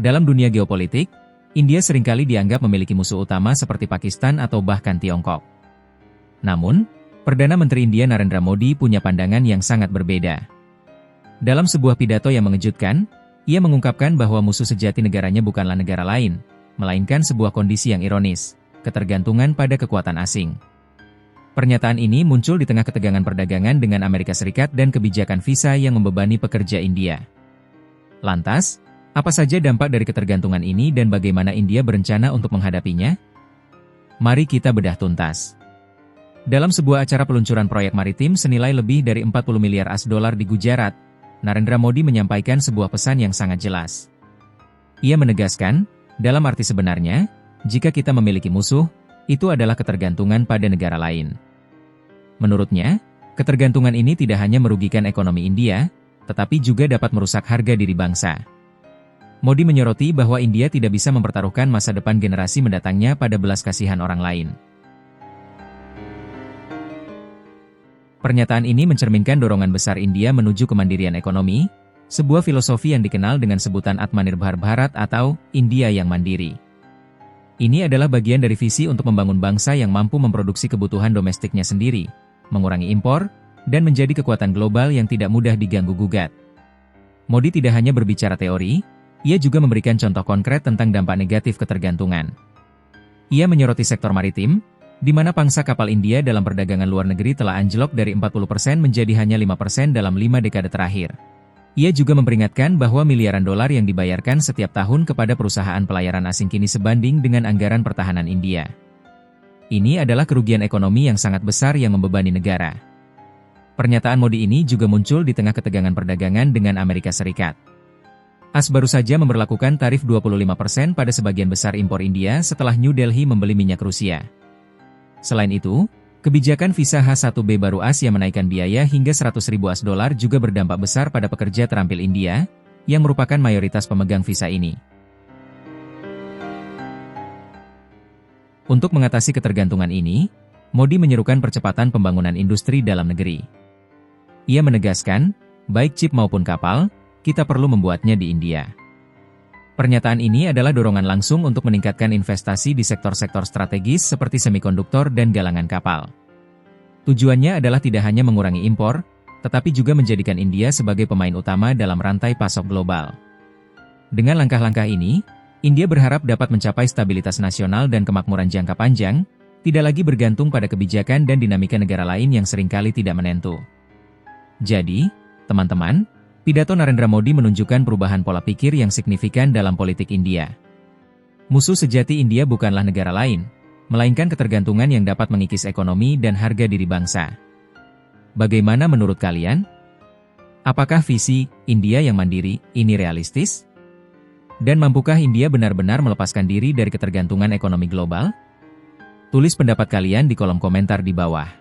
Dalam dunia geopolitik, India seringkali dianggap memiliki musuh utama seperti Pakistan atau bahkan Tiongkok. Namun, Perdana Menteri India Narendra Modi punya pandangan yang sangat berbeda. Dalam sebuah pidato yang mengejutkan, ia mengungkapkan bahwa musuh sejati negaranya bukanlah negara lain, melainkan sebuah kondisi yang ironis, ketergantungan pada kekuatan asing. Pernyataan ini muncul di tengah ketegangan perdagangan dengan Amerika Serikat dan kebijakan visa yang membebani pekerja India. Lantas, apa saja dampak dari ketergantungan ini dan bagaimana India berencana untuk menghadapinya? Mari kita bedah tuntas. Dalam sebuah acara peluncuran proyek maritim senilai lebih dari 40 miliar AS dolar di Gujarat, Narendra Modi menyampaikan sebuah pesan yang sangat jelas. Ia menegaskan, dalam arti sebenarnya, jika kita memiliki musuh, itu adalah ketergantungan pada negara lain. Menurutnya, ketergantungan ini tidak hanya merugikan ekonomi India, tetapi juga dapat merusak harga diri bangsa. Modi menyoroti bahwa India tidak bisa mempertaruhkan masa depan generasi mendatangnya pada belas kasihan orang lain. Pernyataan ini mencerminkan dorongan besar India menuju kemandirian ekonomi, sebuah filosofi yang dikenal dengan sebutan Atmanirbhar Bharat atau India yang mandiri. Ini adalah bagian dari visi untuk membangun bangsa yang mampu memproduksi kebutuhan domestiknya sendiri, mengurangi impor, dan menjadi kekuatan global yang tidak mudah diganggu-gugat. Modi tidak hanya berbicara teori, ia juga memberikan contoh konkret tentang dampak negatif ketergantungan. Ia menyoroti sektor maritim, di mana pangsa kapal India dalam perdagangan luar negeri telah anjlok dari 40% menjadi hanya 5% dalam 5 dekade terakhir. Ia juga memperingatkan bahwa miliaran dolar yang dibayarkan setiap tahun kepada perusahaan pelayaran asing kini sebanding dengan anggaran pertahanan India. Ini adalah kerugian ekonomi yang sangat besar yang membebani negara. Pernyataan Modi ini juga muncul di tengah ketegangan perdagangan dengan Amerika Serikat. AS baru saja memberlakukan tarif 25% pada sebagian besar impor India setelah New Delhi membeli minyak Rusia. Selain itu, kebijakan visa H1B baru AS yang menaikkan biaya hingga 100.000 AS dolar juga berdampak besar pada pekerja terampil India, yang merupakan mayoritas pemegang visa ini. Untuk mengatasi ketergantungan ini, Modi menyerukan percepatan pembangunan industri dalam negeri. Ia menegaskan, baik chip maupun kapal, kita perlu membuatnya di India. Pernyataan ini adalah dorongan langsung untuk meningkatkan investasi di sektor-sektor strategis seperti semikonduktor dan galangan kapal. Tujuannya adalah tidak hanya mengurangi impor, tetapi juga menjadikan India sebagai pemain utama dalam rantai pasok global. Dengan langkah-langkah ini, India berharap dapat mencapai stabilitas nasional dan kemakmuran jangka panjang, tidak lagi bergantung pada kebijakan dan dinamika negara lain yang seringkali tidak menentu. Jadi, teman-teman, pidato Narendra Modi menunjukkan perubahan pola pikir yang signifikan dalam politik India. Musuh sejati India bukanlah negara lain, melainkan ketergantungan yang dapat mengikis ekonomi dan harga diri bangsa. Bagaimana menurut kalian? Apakah visi India yang mandiri ini realistis? Dan mampukah India benar-benar melepaskan diri dari ketergantungan ekonomi global? Tulis pendapat kalian di kolom komentar di bawah.